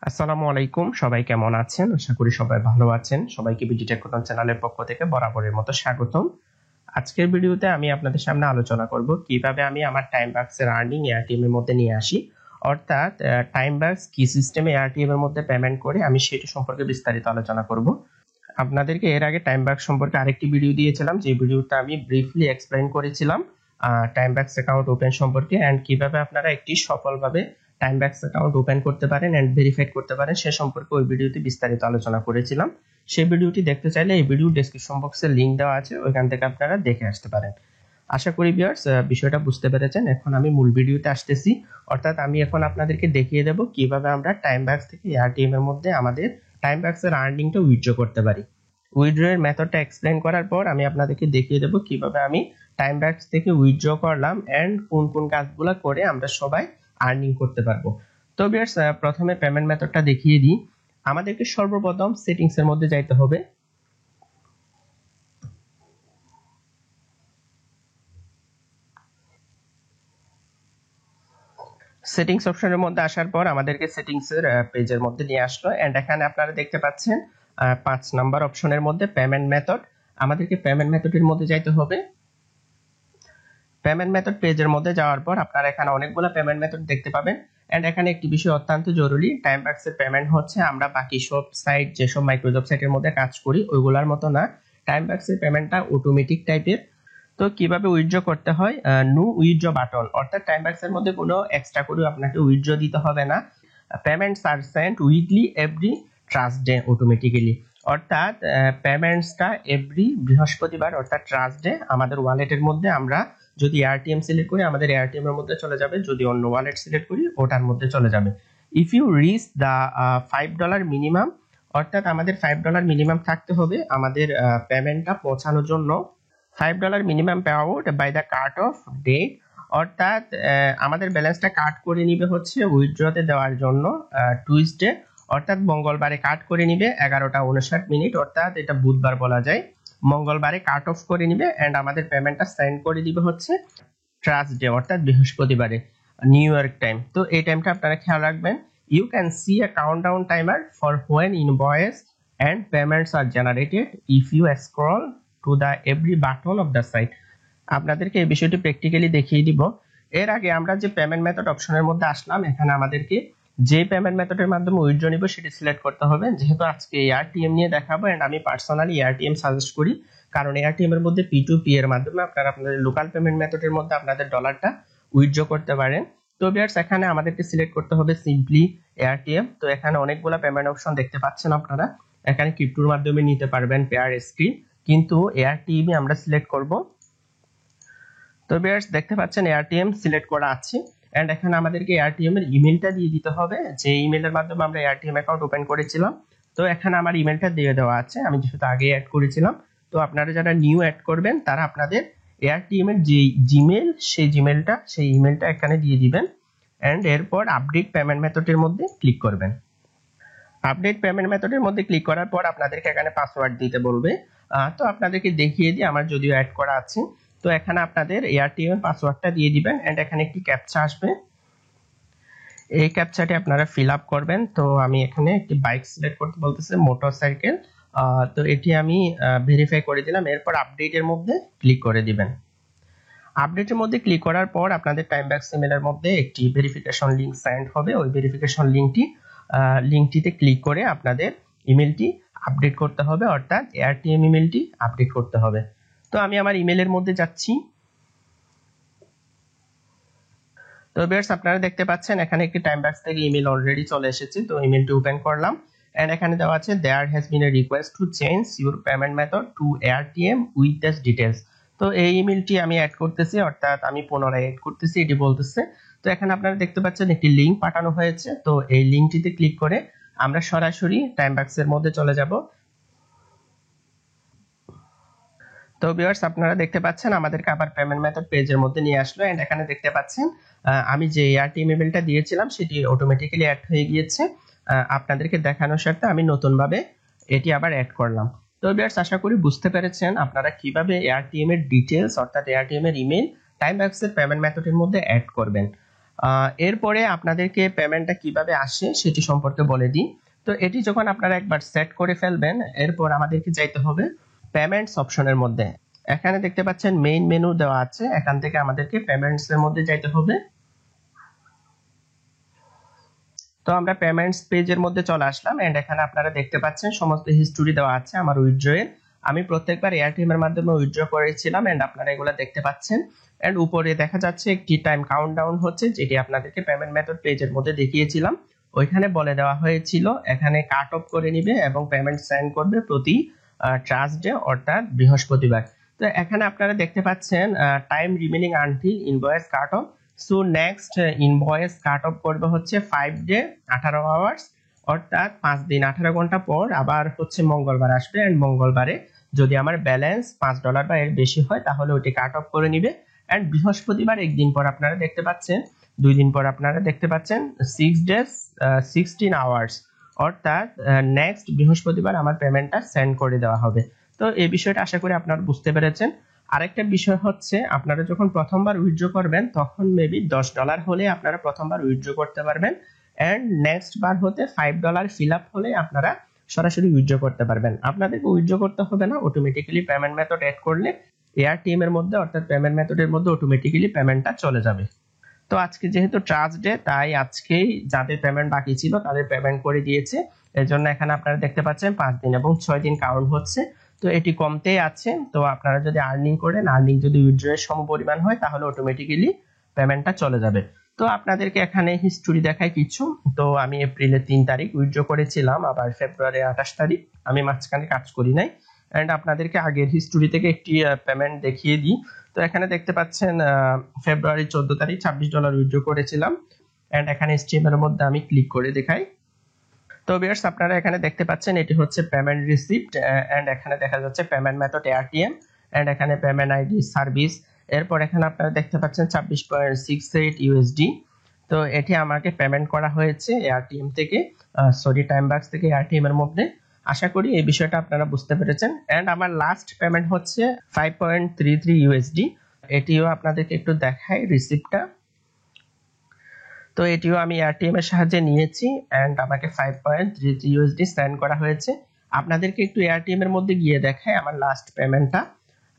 আসসালামু আলাইকুম, সবাই কেমন আছেন? আশা করি সবাই ভালো আছেন। সবাইকে বিডি টেকনোলজি চ্যানেলের পক্ষ থেকে বরাবরের মতো স্বাগতম। আজকের ভিডিওতে আমি আপনাদের সামনে আলোচনা করব কিভাবে আমি আমার টাইমবাক্সের আর্নিং এআরটিএম এর মধ্যে নিয়ে আসি। অর্থাৎ টাইমবাক্স কি সিস্টেমে এআরটিএম এর মধ্যে পেমেন্ট করে আমি সেটা সম্পর্কে বিস্তারিত আলোচনা করব। আপনাদেরকে এর আগে টাইমবাক্স সম্পর্কে আরেকটি ভিডিও দিয়েছিলাম, যে ভিডিওটা আমি ব্রিফলি এক্সপ্লেইন করেছিলাম টাইমবাক্স অ্যাকাউন্ট ওপেন সম্পর্কে এন্ড কিভাবে আপনারা একটি সফলভাবে টাইমবাক্স অ্যাকাউন্ট ওপেন করতে পারেন এন্ড ভেরিফাইড করতে পারেন সে সম্পর্কে ওই ভিডিওতে বিস্তারিত আলোচনা করেছিলাম। সেই ভিডিওটি দেখতে চাইলে এই ভিডিও ডেসক্রিপশন বক্সে লিংক দেওয়া আছে, ওইখান থেকে আপনারা দেখে আসতে পারেন। আশা করি ভিউয়ার্স বিষয়টা বুঝতে পেরেছেন। এখন আমি মূল ভিডিওতে আসতেছি, অর্থাৎ আমি এখন আপনাদেরকে দেখিয়ে দেব কিভাবে আমরা টাইমবাক্স থেকে এআরটিএম এর মধ্যে আমাদের টাইমবাক্সের আর্নিংটা উইথড্র করতে পারি। উইথড্র এর মেথডটা এক্সপ্লেইন করার পর আমি আপনাদেরকে দেখিয়ে দেব কিভাবে আমি টাইমবাক্স থেকে উইথড্র করলাম এন্ড কোন কোন কাজগুলো করে আমরা সবাই আর্নিং করতে পারবো। তো ভিউয়ার্স প্রথমে পেমেন্ট মেথডটা দেখিয়ে দিই। আমাদেরকে সর্বপ্রথম সেটিংস এর মধ্যে যাইতে হবে। সেটিংস অপশনের মধ্যে আসার পর আমাদেরকে সেটিংস এর পেজের মধ্যে নিয়ে আসলো এন্ড এখানে আপনারা দেখতে পাচ্ছেন 5 নাম্বার অপশনের মধ্যে পেমেন্ট মেথড। আমাদেরকে পেমেন্ট মেথডের মধ্যে যাইতে হবে। পেমেন্ট মেথড পেজের মধ্যে যাওয়ার পর আপনারা এখানে অনেকগুলো পেমেন্ট মেথড দেখতে পাবেন এন্ড এখানে একটি বিষয় অত্যন্ত জরুরি, টাইমবাক্সের পেমেন্ট হচ্ছে আমরা বাকি সব সাইট যেসব মাইক্রোজব সাইটের মধ্যে কাজ করি ওইগুলোর মতো না, টাইমবাক্সের পেমেন্টটা অটোমেটিক টাইপের। তো কিভাবে উইথড্র করতে হয়, নো উইথড্র বাটন, অর্থাৎ টাইমবাক্সের মধ্যে কোনো এক্সট্রা করে আপনাকে উইথড্র দিতে হবে না। পেমেন্টস আর সেন্ট উইকলি এভরি ট্রাস্টডে অটোমেটিক্যালি, অর্থাৎ পেমেন্টসটা এভরি বৃহস্পতিবার অর্থাৎ ট্রাস্টডে আমাদের ওয়ালেটের মধ্যে আমরা যদি এআরটিএম সিলেক্ট করি আমাদের এআরটিএম এর মধ্যে চলে যাবে, যদি অন্য ওয়ালেট সিলেক্ট করি ওটার মধ্যে চলে যাবে। If you reach the $5 minimum, অর্থাৎ আমাদের $5 মিনিমাম থাকতে হবে আমাদের পেমেন্টটা পৌঁছানোর জন্য। $5 minimum pay out by the cut off date, অর্থাৎ আমাদের ব্যালেন্সটা কাট করে নিবে হচ্ছে উইথড্রতে দেওয়ার জন্য টুইসডে, অর্থাৎ মঙ্গলবারে কাট করে নিবে 11:59, অর্থাৎ এটা বুধবার বলা যায়। মঙ্গলবারে কাট অফ করে নিবে এন্ড আমাদের পেমেন্টটা সেন্ড করে দিবে হচ্ছে ট্রাস্টডে অর্থাৎ বৃহস্পতিবারে নিউ ইয়র্ক টাইম। তো এই টাইমটা আপনারা খেয়াল রাখবেন। You can see a countdown timer for when invoice and payments are generated if you scroll to the every button of the site. আপনাদেরকে এই বিষয়টি প্র্যাকটিক্যালি দেখিয়ে দিব। এর আগে আমরা যে পেমেন্ট মেথড অপশনের মধ্যে আসলাম, এখানে আমাদেরকে যে পেমেন্ট মেথডের মাধ্যমে উইথড্র নিব সেটি সিলেক্ট করতে হবে। যেহেতু আজকে এআরটিএম নিয়ে দেখাবো এন্ড আমি পার্সোনালি এআরটিএম সাজেস্ট করি, কারণ এআরটিএম এর মধ্যে P2P এর মাধ্যমে আপনারা আপনাদের লোকাল পেমেন্ট মেথডের মধ্যে আপনাদের ডলারটা উইথড্র করতে পারেন। তো ভিউয়ার্স এখানে আমাদেরকে সিলেক্ট করতে হবে সিম্পলি এআরটিএম। তো এখানে অনেকগুলো পেমেন্ট অপশন দেখতে পাচ্ছেন আপনারা, এখানে ক্রিপ্টোর মাধ্যমে নিতে পারবেন পেয়ার স্ক্রিন, কিন্তু এআরটিএম আমরা সিলেক্ট করব। তো ভিউয়ার্স দেখতে পাচ্ছেন এআরটিএম সিলেক্ট করা আছে এন্ড এখানে আমাদেরকে এআরটিএম এর ইমেলটা দিয়ে দিতে হবে, যে ইমেলের মাধ্যমে আমরা এআরটিএম অ্যাকাউন্ট ওপেন করেছিলাম। তো এখানে আমার ইমেলটা দিয়ে দেওয়া আছে, আমি যেহেতু আগে অ্যাড করেছিলাম। তো আপনারা যারা নিউ অ্যাড করবেন তারা আপনাদের এআরটিএম এর যে জিমেল সেই ইমেলটা এখানে দিয়ে দিবেন এন্ড এরপর আপডেট পেমেন্ট মেথডের মধ্যে ক্লিক করবেন। আপডেট পেমেন্ট মেথডের মধ্যে ক্লিক করার পর আপনাদেরকে এখানে পাসওয়ার্ড দিতে বলবে। তো আপনাদেরকে দেখিয়ে দিই, আমার যদিও অ্যাড করা আছে। তো এখানে আপনাদের এআরটিএম এর পাসওয়ার্ডটা দিয়ে দিবেন এন্ড এখানে একটি ক্যাপচা আসবে, এই ক্যাপচাটি আপনারা ফিল আপ করবেন। তো আমি এখানে একটি বাইক সিলেক্ট করতে বলতেছে, মোটরসাইকেল। তো এটি আমি ভেরিফাই করে দিলাম, এরপর আপডেটের মধ্যে ক্লিক করে দিবেন। আপডেটের মধ্যে ক্লিক করার পর আপনাদের টাইমবাক্স ইমেলের মধ্যে একটি ভেরিফিকেশন লিংক সেন্ড হবে, ওই ভেরিফিকেশন লিংকটিতে ক্লিক করে আপনাদের ইমেলটি আপডেট করতে হবে, অর্থাৎ এআরটিএম ইমেলটি আপডেট করতে হবে। তো আমি আমার ইমেলের মধ্যে যাচ্ছি। তো ভিউয়ার্স আপনারা দেখতে পাচ্ছেন এখানে একটি টাইমবাক্স থেকে ইমেল অলরেডি চলে এসেছে। তো ইমেলটি ওপেন করলাম এন্ড এখানে দেওয়া আছে there has been a request to change your payment method to ARTM with this details. তো এই ইমেলটি আমি অ্যাড করতেছি, অর্থাৎ আমি পুনরায় অ্যাড করতেছি এটি বলতেছে। তো এখানে আপনারা দেখতে পাচ্ছেন একটি লিংক পাঠানো হয়েছে, তো এই লিংকটিতে ক্লিক করে আমরা সরাসরি টাইমবাক্সের মধ্যে চলে যাব। তো ভিউয়ার্স আপনারা দেখতে পাচ্ছেন আমাদেরকে আবার পেমেন্ট মেথড পেজের মধ্যে নিয়ে আসলো এন্ড এখানে দেখতে পাচ্ছেন আমি যে এআরটিএম ইমেলটা দিয়েছিলাম সেটি অটোমেটিক্যালি অ্যাড হয়ে গিয়েছে। আপনাদেরকে দেখানোর স্বার্থে আমি নতুনভাবে এটি আবার অ্যাড করলাম। তো ভিউয়ার্স আশা করি বুঝতে পেরেছেন আপনারা কিভাবে এআরটিএম এর ডিটেইলস অর্থাৎ এআরটিএম এর ইমেল টাইমবাক্সের পেমেন্ট মেথডের মধ্যে অ্যাড করবেন। এরপরে আপনাদেরকে পেমেন্টটা কিভাবে আসে সেটি সম্পর্কে বলে দিই। তো এটি যখন আপনারা একবার সেট করে ফেলবেন, এরপর আমাদেরকে যাইতে হবে পেমেন্টস অপশনের মধ্যে। এখানে দেখতে পাচ্ছেন মেইন মেনু দেওয়া আছে, এখান থেকে আমাদেরকে পেমেন্টস এর মধ্যে যাইতে হবে। তো আমরা পেমেন্টস পেজের মধ্যে চলে আসলাম এন্ড এখানে আপনারা দেখতে পাচ্ছেন সমস্ত হিস্টরি দেওয়া আছে আমার উইথড্রয়ের। আমি প্রত্যেকবার এয়ারটিএম এর মাধ্যমে উইথড্র করেছিলাম এন্ড আপনারা এগুলো দেখতে পাচ্ছেন। এন্ড উপরে দেখা যাচ্ছে একটি টাইম কাউন্টডাউন হচ্ছে, যেটি আপনাদেরকে পেমেন্ট মেথড পেজের মধ্যে দেখিয়েছিলাম। ওইখানে বলে দেওয়া হয়েছিল এখানে কাট অফ করে নিবে এবং পেমেন্ট সেন্ড করবে প্রতি ট্রাস্টডে অর্থাৎ বৃহস্পতিবার। তো এখানে আপনারা দেখতে পাচ্ছেন time remaining until invoice cut off. So next invoice cut off করবে হচ্ছে 5 ডে 18 আওয়ার্স, অর্থাৎ 5 দিন 18 ঘন্টা পর আবার হচ্ছে মঙ্গলবার আসবে। এন্ড মঙ্গলবারে যদি আমার ব্যালেন্স $5 বা এর বেশি হয় তাহলে ওটি কাট অফ করে নিবে। এন্ড বৃহস্পতিবার একদিন পর আপনারা দেখতে পাচ্ছেন, 2 দিন পর আপনারা দেখতে পাচ্ছেন 6 ডেজ 16 আওয়ার্স, অর্থাৎ নেক্সট বৃহস্পতিবার আমার পেমেন্টটা সেন্ড করে দেওয়া হবে। তো এই বিষয়টা আশা করি আপনারা বুঝতে পেরেছেন। আরেকটা বিষয় হচ্ছে আপনারা যখন প্রথমবার উইথড্র করবেন তখন মেবি $10 হলে আপনারা প্রথমবার উইথড্র করতে পারবেন, এন্ড নেক্সট বার হতে $5 ফিল আপ হলে আপনারা সরাসরি উইথড্র করতে পারবেন। আপনাদেরকে উইথড্র করতে হবে না, অটোমেটিক্যালি পেমেন্ট মেথড অ্যাড করলে এয়ারটিএম এর মধ্যে অর্থাৎ পেমেন্ট মেথডের মধ্যে অটোমেটিক্যালি পেমেন্টটা চলে যাবে। তো আজকে যেহেতু ট্রাস্ট ডে, তাই আজকেই যাদের পেমেন্ট বাকি ছিল তাদের পেমেন্ট করে দিয়েছে। এজন্য এখানে আপনারা দেখতে পাচ্ছেন 5 দিন এবং 6 দিন কাউন্ট হচ্ছে। তো এটি কমতেই আছে। তো আপনারা যদি আর্নিং করেন, আর্নিং যদি উইথড্রয়ের সমপরিমাণ হয় তাহলে অটোমেটিক্যালি পেমেন্টটা চলে যাবে। তো আপনাদেরকে এখানে হিস্টরি দেখায় কিছু। তো আমি এপ্রিলের 3 তারিখ উইথড্র করেছিলাম, আবার ফেব্রুয়ারি 28 তারিখ, আমি মাঝখানে কাজ করি নাই। এন্ড আপনাদেরকে আগের হিস্টরি থেকে একটি পেমেন্ট দেখিয়ে দিই। তো এখানে দেখতে পাচ্ছেন ফেব্রুয়ারি 14 তারিখ $26 উইথড্র করেছিলাম। এন্ড এখানে স্ট্রিম এর মধ্যে আমি ক্লিক করে দেখাই। তো ভিউয়ার্স আপনারা এখানে দেখতে পাচ্ছেন এটি হচ্ছে পেমেন্ট রিসিপ্ট। এন্ড এখানে দেখা যাচ্ছে পেমেন্ট মেথড এয়ারটিএম, এন্ড এখানে পেমেন্ট আইডি সার্ভিস। এরপর এখানে আপনারা দেখতে পাচ্ছেন 26.68 ইউএসডি। তো এটি আমাকে পেমেন্ট করা হয়েছে এয়ারটিএম থেকে, সরি টাইমবাক্স থেকে এয়ারটিএম এর মধ্যে। আশা করি এই বিষয়টা আপনারা বুঝতে পেরেছেন। এন্ড আমার লাস্ট পেমেন্ট হচ্ছে 5.33 ইউএসডি। এটিও আপনাদেরকে একটু দেখাই রিসিপ্টটা। তো এটিও আমি এয়ারটিএম এর সাহায্যে নিয়েছি এন্ড আমাকে 5.33 ইউএসডি সেন্ড করা হয়েছে। আপনাদেরকে একটু এয়ারটিএম এর মধ্যে গিয়ে দেখাই আমার লাস্ট পেমেন্টটা।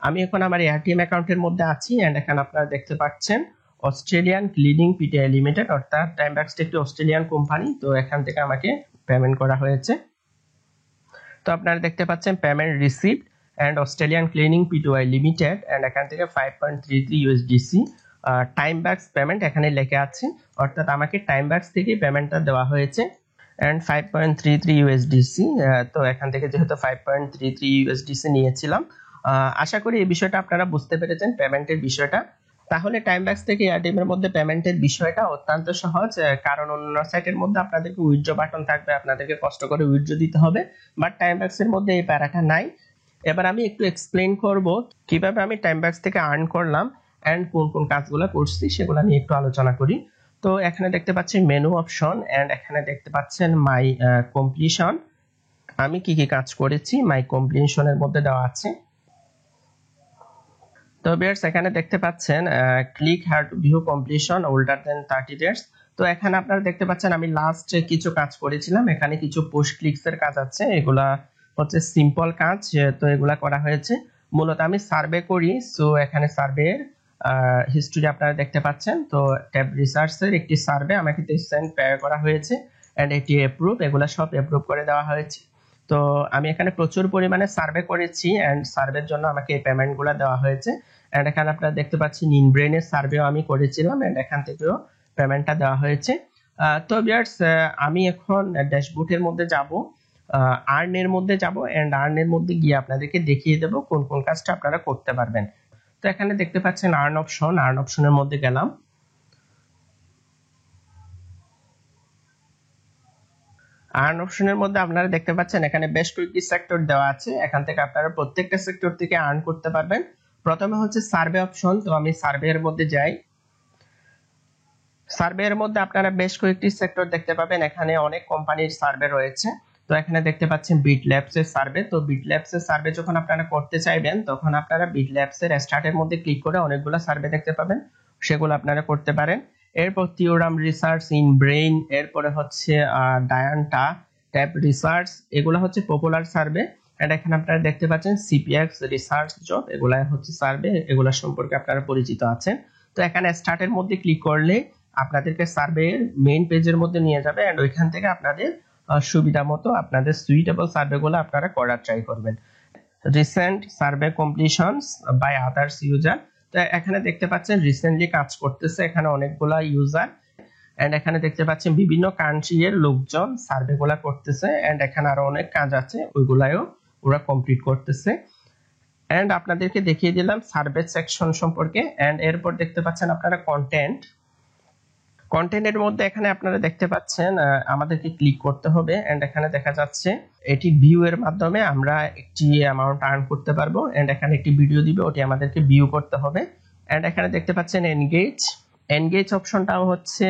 আমি এখন আমার এয়ারটিএম অ্যাকাউন্টের মধ্যে আছি এন্ড এখানে আপনারা দেখতে পাচ্ছেন অস্ট্রেলিয়ান ক্লিনিং পিটিআই লিমিটেড, অর্থাৎ টাইমবাক্স একটি অস্ট্রেলিয়ান কোম্পানি। তো এখান থেকে আমাকে পেমেন্ট করা হয়েছে। তো আপনারা দেখতে পাচ্ছেন payment receipt and Australian cleaning PTI limited, and এখান থেকে 5.33 ইউএসডিসি টাইমবাক্স পেমেন্ট এখানে লেখা আছে, অর্থাৎ আমাকে টাইমবাক্স থেকে পেমেন্টটা দেওয়া হয়েছে। And 5.33 USDC. তো এখান থেকে যেহেতু 5.33 ইউএসডিসি নিয়েছিলাম, আশা করি এই বিষয়টা আপনারা বুঝতে পেরেছেন পেমেন্টের বিষয়টা। তাহলে টাইমবাক্স থেকে এয়ারটিএম এর মধ্যে পেমেন্টের বিষয়টা অত্যন্ত সহজ, কারণ অন্য সাইটের মধ্যে আপনাদেরকে উইথড্র বাটন থাকবে, আপনাদেরকে কষ্ট করে উইথড্র দিতে হবে, বাট টাইমবাক্স এর মধ্যে এই প্যারাটা নাই। এবার আমি একটু এক্সপ্লেইন করব কিভাবে আমি টাইমবাক্স থেকে আর্ন করলাম এন্ড কোন কোন কাজগুলো করছি সেগুলো নিয়ে একটু আলোচনা করি। তো এখানে দেখতে পাচ্ছেন মেনু অপশন এন্ড এখানে দেখতে পাচ্ছেন মাই কমপ্লিশন। আমি কি কি কাজ করেছি মাই কমপ্লিশনের মধ্যে দেওয়া আছে। তো ভিউয়ার্স এখানে দেখতে পাচ্ছেন click here two view completion older than 30 days। তো এখানে আপনারা দেখতে পাচ্ছেন আমি লাস্ট কিছু কাজ করেছিলাম, এখানে কিছু পোস্ট ক্লিকস এর কাজ আছে, এগুলা হচ্ছে সিম্পল কাজ। তো এগুলা করা হয়েছে মূলত আমি সার্ভে করি। সো এখানে সার্ভে হিস্টরি আপনারা দেখতে পাচ্ছেন। তো ট্যাব রিসার্চ এর একটি সার্ভে আমাকে 23 পে করা হয়েছে এন্ড এটি অ্যাপ্রুভ, এগুলা সব অ্যাপ্রুভ করে দেওয়া হয়েছে। তো আমি এখানে প্রচুর পরিমাণে সার্ভে করেছি এন্ড সার্ভের জন্য আমাকে এই পেমেন্টগুলো দেওয়া হয়েছে। এন্ড এখানে আপনারা দেখতে পাচ্ছেন ইনব্রেনের সার্ভেও আমি করেছিলাম এন্ড এখান থেকেও পেমেন্টটা দেওয়া হয়েছে। তো ভিউয়ার্স আমি এখন ড্যাশবোর্ডের মধ্যে যাব, আর্নের মধ্যে যাব এন্ড আর্নের মধ্যে গিয়ে আপনাদেরকে দেখিয়ে দেব কোন কোন কাজটা আপনারা করতে পারবেন। তো এখানে দেখতে পাচ্ছেন আর্ন অপশন, আর্ন অপশনের মধ্যে গেলাম। আর্ন অপশনের মধ্যে আপনারা দেখতে পাচ্ছেন এখানে বেশ কয়েকটি সেক্টর দেওয়া আছে, এখান থেকে আপনারা প্রত্যেকটা সেক্টর থেকে আর্ন করতে পারবেন। প্রথমে হচ্ছে সার্ভে অপশন। তো আমি সার্ভে এর মধ্যে যাই। সার্ভে এর মধ্যে আপনারা বেশ কয়েকটি সেক্টর দেখতে পাবেন, এখানে অনেক কোম্পানির সার্ভে রয়েছে। তো এখানে দেখতে পাচ্ছেন বিটল্যাবস এর সার্ভে। তো বিটল্যাবস এর সার্ভে যখন আপনারা করতে চাইবেন তখন আপনারা বিটল্যাবস এর স্টার্ট এর মধ্যে ক্লিক করে অনেকগুলো সার্ভে দেখতে পাবেন, সেগুলো আপনারা করতে পারেন। এরপর থিওরাম রিসার্চ ইন ব্রেইন, এরপরে হচ্ছে ডায়ান্টা ট্যাব রিসার্চ, এগুলো হচ্ছে পপুলার সার্ভে। এন্ড এখানে আপনারা দেখতে পাচ্ছেন সিপিএক্স রিসার্চ জব, এগুলা হচ্ছে সার্ভে, এগুলা সম্পর্কে আপনারা পরিচিত আছেন। তো এখানে স্টার্টের মধ্যে ক্লিক করলে আপনাদেরকে সার্ভের মেইন পেজের মধ্যে নিয়ে যাবে এন্ড ওইখান থেকে আপনাদের সুবিধা মতো আপনাদের সুইটেবল সার্ভেগুলো আপনারা করার ট্রাই করবেন। Recent survey completions by others user, তো এখানে দেখতে পাচ্ছেন রিসেন্টলি কাজ করতেছে এখানে অনেকগুলা ইউজার এন্ড এখানে দেখতে পাচ্ছেন বিভিন্ন কান্ট্রি এর লোকজন সার্ভেগুলা করতেছে এন্ড এখানে আরো অনেক কাজ আছে ওইগুলাও ওরা কমপ্লিট করতেছে। এন্ড আপনাদেরকে দেখিয়ে দিলাম সার্ভে সেকশন সম্পর্কে। এন্ড এরপর দেখতে পাচ্ছেন আপনারা কন্টেন্টের মধ্যে এখানে আপনারা দেখতে পাচ্ছেন আমাদেরকে ক্লিক করতে হবে এন্ড এখানে দেখা যাচ্ছে এটি ভিউ এর মাধ্যমে আমরা একটি অ্যামাউন্ট আর্ন করতে পারবো এন্ড এখানে একটি ভিডিও দিবে, ওটি আমাদেরকে ভিউ করতে হবে। এন্ড এখানে দেখতে পাচ্ছেন এনগেজ অপশনটাও হচ্ছে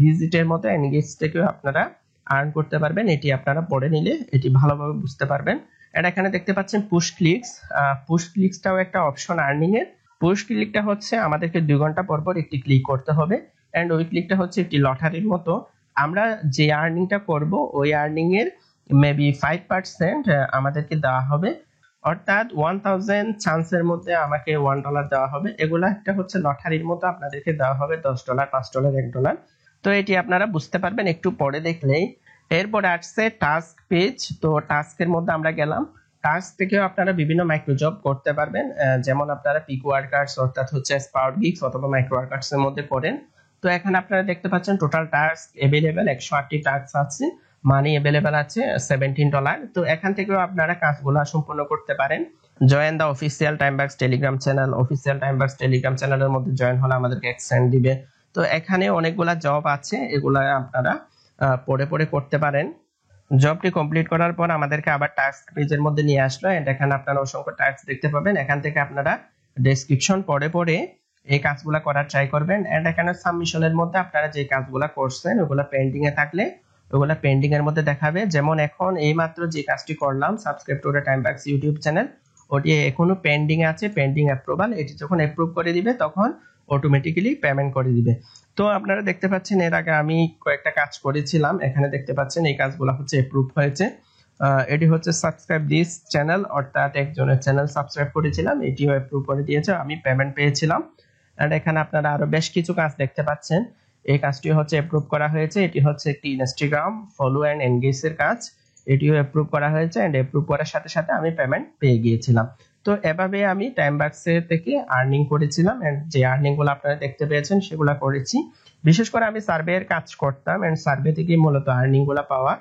ভিজিটের মতো এনগেজ থেকেও আপনারা আর্ন করতে পারবেন, এটি আপনারা পড়ে নিলে এটি ভালোভাবে বুঝতে পারবেন। এন্ড এখানে দেখতে পাচ্ছেন পুশ ক্লিকসটাও একটা অপশন আর্নিং এর। পুশ ক্লিকটা হচ্ছে আমাদেরকে 2 ঘন্টা পর পর একটি ক্লিক করতে হবে এন্ড ওই ক্লিকটা হচ্ছে একটি লটারির মতো, আমরা যে আর্নিংটা করব ওই আর্নিং এর মেবি 5% আমাদেরকে দেওয়া হবে, অর্থাৎ 1000 চান্সের মধ্যে আমাকে $1 দেওয়া হবে। এগুলা একটা হচ্ছে লটারির মতো আপনাদেরকে দেওয়া হবে $10, $5, $1। তো এটি আপনারা বুঝতে পারবেন একটু পরে দেখলেই। এরপর আসছে টাস্ক পেজ, তো টাস্কের মধ্যে আমরা গেলাম। টাস্ক থেকেও আপনারা বিভিন্ন মাইক্রো জব করতে পারবেন, যেমন আপনারা পিক ওয়ার্কার্স অর্থাৎ হচ্ছে স্পাউট গিগস অথবা মাইক্রো ওয়ার্কার্স এর মধ্যে করেন। তো এখানে আপনারা দেখতে পাচ্ছেন টোটাল টাস্ক अवेलेबल 108টি টাস্ক আছে, মানি अवेलेबल আছে $17। তো এখান থেকেও আপনারা কাজগুলো সম্পূর্ণ করতে পারেন। Join the official Timebox Telegram channel, official Timebox Telegram চ্যানেলের মধ্যে জয়েন হলে আমাদেরকে এক্সটেন্ড দিবে। তো এখানে অনেকগুলা জব আছে, এগুলা আপনারা পড়ে করতে পারেন। জবটি কমপ্লিট করার পর আমাদেরকে আবার টাস্ক পেজের মধ্যে নিয়ে আসলো এন্ড এখানে আপনারা অসংখ্য টাস্ক দেখতে পাবেন। এখান থেকে আপনারা ডেসক্রিপশন পড়ে এই কাজগুলো করার ট্রাই করবেন এন্ড এখানে সাবমিশনের মধ্যে আপনারা যে কাজগুলো করছেন ওগুলো পেন্ডিং এ থাকলে ওগুলো পেন্ডিং এর মধ্যে দেখাবে। যেমন এখন এইমাত্র যে কাজটি করলাম subscribe to the Timebox YouTube channel, ওটি এখনো পেন্ডিং আছে, পেন্ডিং অ্যাপ্রুভাল, এটি যখন অ্যাপ্রুভ করে দিবে তখন অটোমেটিক্যালি পেমেন্ট করে দিবে। তো আপনারা দেখতে পাচ্ছেন এর আগে আমি কয়েকটা কাজ করেছিলাম, এখানে দেখতে পাচ্ছেন এই কাজগুলো হচ্ছে অ্যাপ্রুভ হয়েছে। এটি হচ্ছে সাবস্ক্রাইব দিস চ্যানেল, অর্থাৎ একজনের চ্যানেল সাবস্ক্রাইব করেছিলাম, এটিও অ্যাপ্রুভ করে দিয়েছে, আমি পেমেন্ট পেয়েছিলাম। এন্ড এখানে আপনারা আরো বেশ কিছু কাজ দেখতে পাচ্ছেন, এই কাজটি হচ্ছে অ্যাপ্রুভ করা হয়েছে। এটি হচ্ছে একটি ইনস্টাগ্রাম ফলো এন্ড এনগেজ এর কাজ, এটিও অ্যাপ্রুভ করা হয়েছে এন্ড অ্যাপ্রুভ করার সাথে সাথে আমি পেমেন্ট পেয়ে গিয়েছিলাম। তো এভাবে আমি টাইমবাক্সে থেকে আর্নিং করেছিলাম এন্ড যে আর্নিং গুলো আপনারা দেখতে পেয়েছেন সেগুলো করেছি। বিশেষ করে আমি সার্ভে এর কাজ করতাম এন্ড সার্ভে থেকে মূলত আর্নিং গুলো পাওয়া।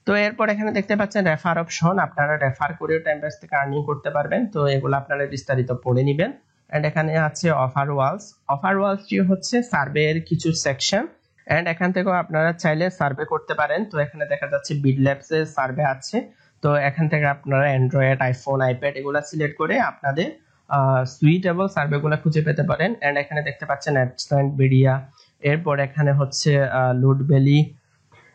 তো এরপর এখানে দেখতে পাচ্ছেন রেফার অপশন, আপনারা রেফার করেও টাইমবাক্স থেকে আর্নিং করতে পারবেন। তো এগুলো আপনারা বিস্তারিত পড়ে নেবেন। এন্ড এখানে আছে অফার ওয়ালসটি হচ্ছে সার্ভে এর কিছু সেকশন এন্ড এখান থেকেও আপনারা চাইলে সার্ভে করতে পারেন। তো এখানে দেখা যাচ্ছে বিডল্যাবস এর সার্ভে আছে, তো এখান থেকে আপনারা অ্যান্ড্রয়েড, আইফোন, আইপ্যাড এগুলা সিলেক্ট করে আপনাদের সুইটেবল সার্ভেগুলো খুঁজে পেতে পারেন। এন্ড এখানে দেখতে পাচ্ছেন অ্যাডসেন্ট মিডিয়া, এরপর এখানে হচ্ছে লুডবেলি,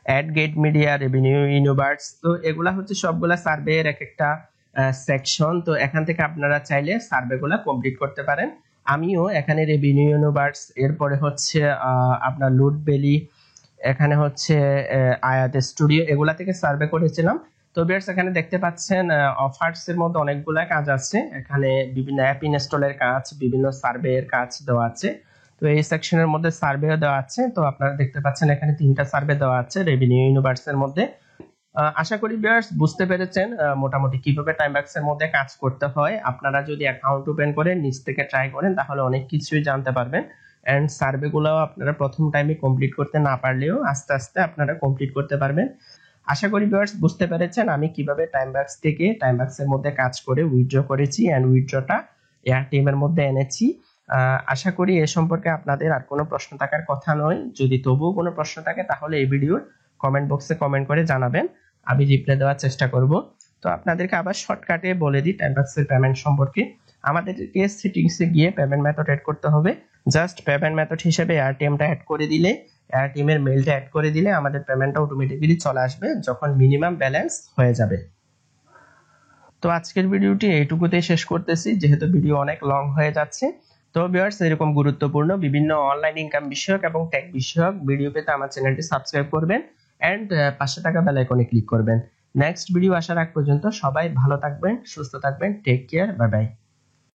অ্যাডগেট মিডিয়া, রেভিনিউ ইউনিভার্স। তো এগুলা হচ্ছে সবগুলা সার্ভে এর এক একটা সেকশন। তো এখান থেকে আপনারা চাইলে সার্ভেগুলো কমপ্লিট করতে পারেন। আমিও এখানে রেভিনিউ ইউনিভার্স, এরপরে হচ্ছে আপনার লুডবেলি, এখানে হচ্ছে আয়াত স্টুডিও, এগুলা থেকে সার্ভে করেছিলাম। তো ভিউয়ার্স এখানে দেখতে পাচ্ছেন অফার্স এর মধ্যে অনেকগুলা কাজ আছে, এখানে বিভিন্ন অ্যাপ ইনস্টলের কাজ, বিভিন্ন সার্ভে এর কাজ দেওয়া আছে। তো এই সেকশনের মধ্যে সার্ভেও দেওয়া আছে। তো আপনারা দেখতে পাচ্ছেন এখানে 3টা সার্ভে দেওয়া আছে রেভিনিউ ইউনিভার্স এর মধ্যে। আশা করি ভিউয়ার্স বুঝতে পেরেছেন মোটামুটি কিভাবে টাইমবাক্স এর মধ্যে কাজ করতে হয়। আপনারা যদি অ্যাকাউন্ট ওপেন করেন নিজ থেকে ট্রাই করেন তাহলে অনেক কিছুই জানতে পারবেন এন্ড সার্ভেগুলো আপনারা প্রথম টাইমে কমপ্লিট করতে না পারলেও আস্তে আস্তে আপনারা কমপ্লিট করতে পারবেন। আশা করি ভিউয়ার্স বুঝতে পেরেছেন আমি কিভাবে টাইমবাক্স থেকে টাইমবাক্স এর মধ্যে কাজ করে উইথড্র করেছি এন্ড উইথড্রটা এয়ারটিএম এর মধ্যে এনেছি। আশা করি এ সম্পর্কে আপনাদের আর কোনো প্রশ্ন থাকার কথা নয়। যদি তবুও কোনো প্রশ্ন থাকে তাহলে এই ভিডিওর কমেন্ট বক্সে কমেন্ট করে জানাবেন, আমি রিপ্লাই দেওয়ার চেষ্টা করব। তো আপনাদেরকে আবার শর্টকাটে বলে দিই টাইমবাক্স এর পেমেন্ট সম্পর্কে। আমাদেরকে সেটিংসে গিয়ে পেমেন্ট মেথড এড করতে হবে। জাস্ট পেমেন্ট মেথড হিসেবে এয়ারটিএমটা অ্যাড করে দিলে, এয়ারটিএম এর মেইলটা অ্যাড করে দিলে আমাদের পেমেন্টটা অটোমেটিক্যালি চলে আসবে যখন মিনিমাম ব্যালেন্স হয়ে যাবে। তো আজকের ভিডিওটি এইটুকুতেই শেষ করতেছি, যেহেতু ভিডিও অনেক লং হয়ে যাচ্ছে। তো ভিউয়ার্স, এরকম গুরুত্বপূর্ণ বিভিন্ন অনলাইন ইনকাম বিষয়ক এবং টেক বিষয়ক ভিডিও পেতে আমার চ্যানেলটি সাবস্ক্রাইব করবেন এন্ড পাশে থাকা বেল আইকনে ক্লিক করবেন। নেক্সট ভিডিও আসার আগ পর্যন্ত সবাই ভালো থাকবেন, সুস্থ থাকবেন। Take care, bye by.